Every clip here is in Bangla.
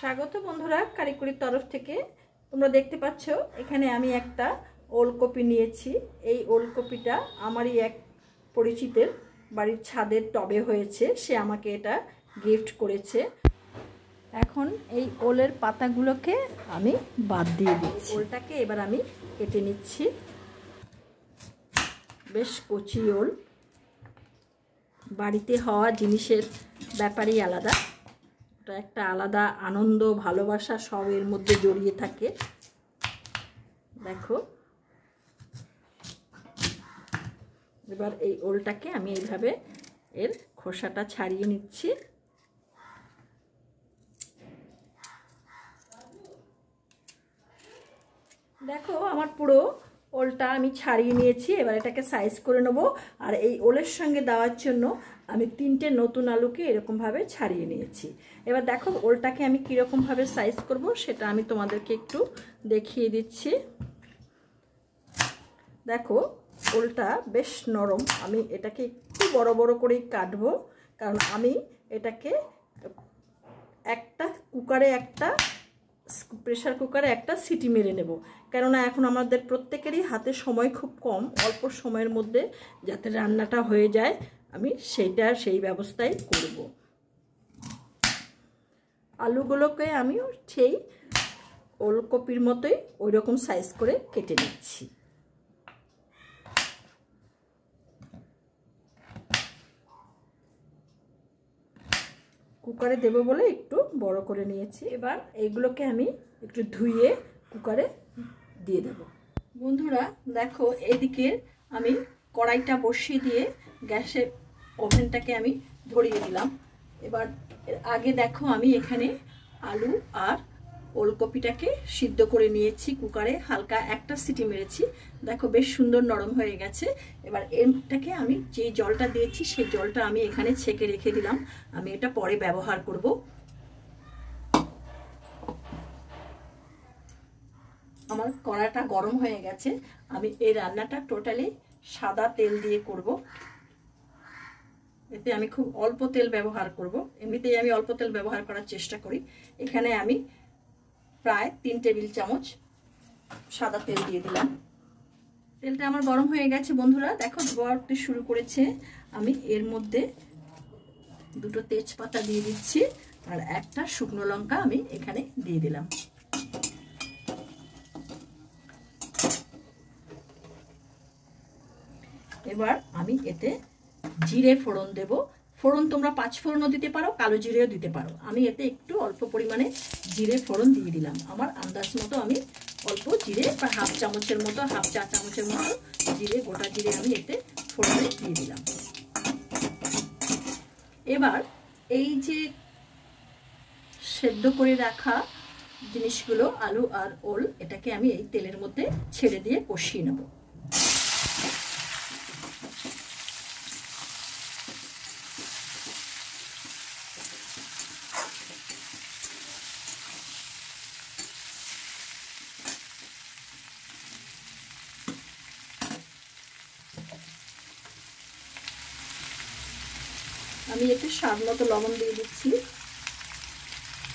স্বাগত বন্ধুরা কারিকুরির তরফ থেকে। তোমরা দেখতে পাচ্ছ এখানে আমি একটা ওলকপি নিয়েছি। এই ওলকপিটা আমারই এক পরিচিতের বাড়ির ছাদের টবে হয়েছে, সে আমাকে এটা গিফট করেছে। এখন এই ওলের পাতাগুলোকে আমি বাদ দিয়ে দিচ্ছি। ওলটাকে এবার আমি কেটে নিচ্ছি। বেশ কচি ওল, বাড়িতে হওয়া জিনিসের ব্যাপারই আলাদা। এটা একটা আলাদা আনন্দ, ভালোবাসা সব এর মধ্যে জড়িয়ে থাকে। দেখো, এবার এই ওলটাকে আমি এইভাবে এর খোসাটা ছাড়িয়ে নিচ্ছি। দেখো, আমার পুরো ওলটা আমি ছাড়িয়ে নিয়েছি। এবার এটাকে সাইজ করে নেব। আর এই ওলের সঙ্গে দেওয়ার জন্য আমি 3টে নতুন আলুকে এরকমভাবে ছাড়িয়ে নিয়েছি। এবার দেখো ওলটাকে আমি কীরকমভাবে সাইজ করব সেটা আমি তোমাদেরকে একটু দেখিয়ে দিচ্ছি। দেখো, ওলটা বেশ নরম। আমি এটাকে একটু বড় বড় করেই কাটবো, কারণ আমি এটাকে প্রেসার কুকারে একটা সিটি মেরে নেব। কেননা এখন আমাদের প্রত্যেকেরই হাতে সময় খুব কম, অল্প সময়ের মধ্যে যাতে রান্নাটা হয়ে যায় আমি সেই ব্যবস্থাই করব। আলুগুলোকে আমি সেই ওলকপির মতোই ওই রকম সাইজ করে কেটে নিচ্ছি। কুকারে দেব বলে একটু বড় করে নিয়েছি। এবার এইগুলোকে আমি একটু ধুয়ে কুকারে দিয়ে দেব। বন্ধুরা দেখো, এইদিকে আমি কড়াইটা বসিয়ে দিয়ে গ্যাসের ওভেনটাকে আমি ধরিয়ে দিলাম। এবার আগে দেখো আমি এখানে আলু আর ওলকপিটাকে সিদ্ধ করে নিয়েছি কুকারে, হালকা একটা সিটি মেরেছি। দেখো বেশ সুন্দর নরম হয়ে গেছে। এবার এটাকে আমি যে জলটা দিয়েছি সেই জলটা আমি এখানে ছেঁকে রেখে দিলাম। আমি এটা পরে ব্যবহার করব। আমার কড়াটা গরম হয়ে গেছে। আমি এই রান্নাটা টোটালি সাদা তেল দিয়ে করব। এতে আমি খুব অল্প তেল ব্যবহার করব। এমনিতেই আমি অল্প তেল ব্যবহার করার চেষ্টা করি। এখানে আমি প্রায় 3 টেবিল চামচ সাদা তেল দিয়ে দিলাম। তেলটা আমার গরম হয়ে গেছে বন্ধুরা। দেখো ধোয়া উঠতে শুরু করেছে। আমি এর মধ্যে 2টো তেজপাতা দিয়ে দিচ্ছি আর একটা শুকনো লঙ্কা আমি এখানে দিয়ে দিলাম। এবার আমি এতে জিরে ফোড়ন দেব। ফোড়ন তোমরা 5 ফোড়নও দিতে পারো, কালো জিরেও দিতে পারো। আমি এতে একটু অল্প পরিমাণে জিরে ফোড়ন দিয়ে দিলাম। আমার আন্দাজ মতো আমি অল্প জিরে, প্রায় হাফ চা চামচের মতো জিরে, গোটা জিরে আমি এতে ফোড়নে দিয়ে দিলাম। এবার এই যে সেদ্ধ করে রাখা জিনিসগুলো আলু আর ওল, এটাকে আমি এই তেলের মধ্যে ছেড়ে দিয়ে কষিয়ে নেব। আমি এতে স্বাদ মতো লবণ দিয়ে দিচ্ছি।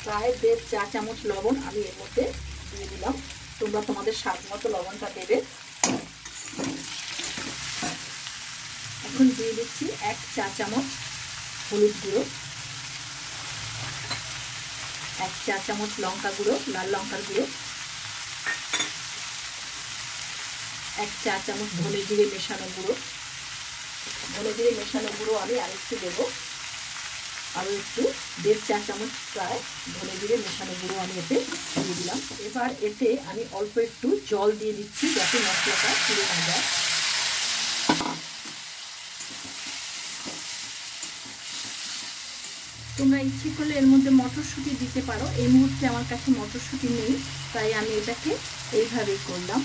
প্রায় 1.5 চা চামচ লবণ আমি এর মধ্যে দিয়ে দিলাম। তোমরা তোমাদের স্বাদ মতো লবণটা দেবে। এখন দিয়ে দিচ্ছি 1 চা চামচ হলুদ গুঁড়ো, 1 চা চামচ লঙ্কা গুঁড়ো, লাল লঙ্কার গুঁড়ো, 1 চা চামচ ধনে জিরে মেশানো গুঁড়ো। ধনে জিরে মেশানো গুঁড়ো আমি আরেকটু দেবো। আরও একটু 1.5 চা চামচ প্রায় ধনে জিরে মেশানো গুঁড়ো আমি এতে দিয়ে দিলাম। এবার এতে আমি অল্প একটু জল দিয়ে দিচ্ছি যাতে মশলাটা পুড়ে না যায়। তোমরা ইচ্ছে করলে এর মধ্যে মটরশুঁটি দিতে পারো। এই মুহূর্তে আমার কাছে মটরশুঁটি নেই, তাই আমি এটাকে এইভাবেই করলাম।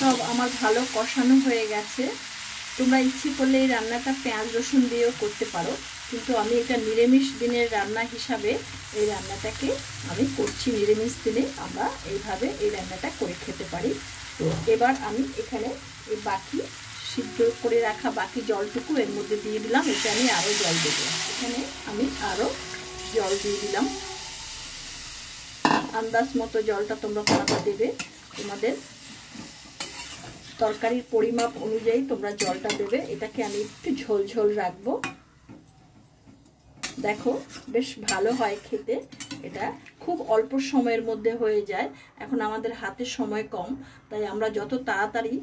সব আমার ভালো কষানো হয়ে গেছে। তোমরা ইচ্ছে করলে এই রান্নাটা পেঁয়াজ রসুন দিয়েও করতে পারো, কিন্তু আমি এটা নিরামিষ দিনের রান্না হিসাবে এই রান্নাটাকে আমি করছি। নিরামিষ দিনে আমরা এইভাবে এই রান্নাটা করে খেতে পারি। তো এবার আমি এখানে এই বাকি সিদ্ধ করে রাখা বাকি জলটুকু এর মধ্যে দিয়ে দিলাম। এটা আমি আরও জল দেবো। এখানে আমি আরও জল দিয়ে দিলাম। আন্দাজ মতো জলটা তোমরা দেবে। তোমাদের তরকারির পরিমাপ অনুযায়ী তোমরা জলটা দেবে। এটাকে আমি একটু ঝোল ঝোল রাখবো। দেখো বেশ ভালো হয় খেতে। এটা খুব অল্প সময়ের মধ্যে হয়ে যায়। এখন আমাদের হাতে সময় কম, তাই আমরা যত তাড়াতাড়ি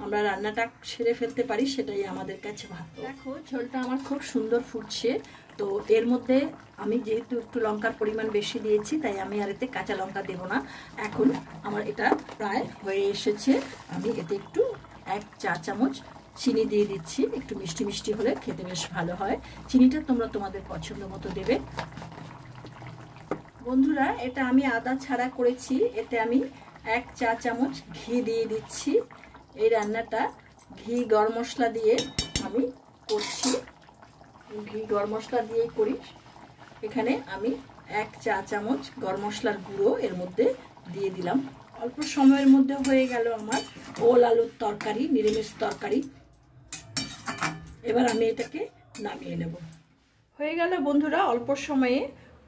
আমরা রান্নাটা সেরে ফেলতে পারি সেটাই আমাদের কাছে ভালো। দেখো ঝোলটা আমার খুব সুন্দর ফুটছে। তো এর মধ্যে আমি যেহেতু একটু লঙ্কার পরিমাণ বেশি দিয়েছি, তাই আমি আর এতে কাঁচা লঙ্কা দেবো না। এখন আমার এটা প্রায় হয়ে এসেছে। আমি এতে একটু 1 চা চামচ চিনি দিয়ে দিচ্ছি। একটু মিষ্টি মিষ্টি হলে খেতে বেশ ভালো হয়। চিনিটা তোমরা তোমাদের পছন্দ মতো দেবে। বন্ধুরা, এটা আমি আদা ছাড়া করেছি। এতে আমি 1 চা চামচ ঘি দিয়ে দিচ্ছি। এই রান্নাটা ঘি গরম মশলা দিয়ে আমি করছি। ঘি গরম মশলা দিয়েই করি। এখানে আমি 1 চা চামচ গরম মশলার গুঁড়ো এর মধ্যে দিয়ে দিলাম। অল্প সময়ের মধ্যে হয়ে গেল আমার ওল আলুর তরকারি, নিরামিষ তরকারি। এবার আমি এটাকে নামিয়ে নেব। হয়ে গেল বন্ধুরা অল্প সময়ে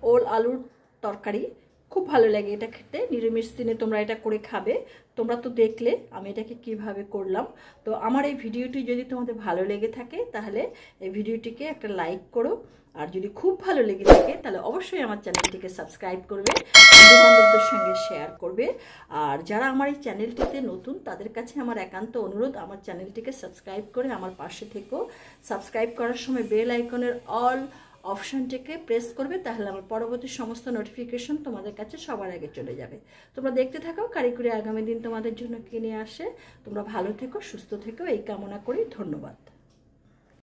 ওল আলুর তরকারি। খুব ভালো লাগে এটা খেতে। নিরামিষ দিনে তোমরা এটা করে খাবে। তোমরা তো দেখলে আমি এটাকে কিভাবে করলাম। তো আমার এই ভিডিওটি যদি তোমাদের ভালো লেগে থাকে তাহলে এই ভিডিওটিকে একটা লাইক করো। আর যদি খুব ভালো লেগে থাকে তাহলে অবশ্যই আমার চ্যানেলটিকে সাবস্ক্রাইব করবে, বন্ধু-বান্ধবদের সঙ্গে শেয়ার করবে। আর যারা আমার এই চ্যানেলটিতে নতুন তাদের কাছে আমার একান্ত অনুরোধ, আমার চ্যানেলটিকে সাবস্ক্রাইব করে আমার পাশে থেকো। সাবস্ক্রাইব করার সময় বেল আইকনের অল অপশনটিকে প্রেস করবে, তাহলে আমার পরবর্তী সমস্ত নোটিফিকেশন তোমাদের কাছে সবার আগে চলে যাবে। তোমরা দেখতে থাকো কারিকুরি আগামী দিন তোমাদের জন্য কিনে আসে। তোমরা ভালো থেকো, সুস্থ থেকো এই কামনা করি। ধন্যবাদ।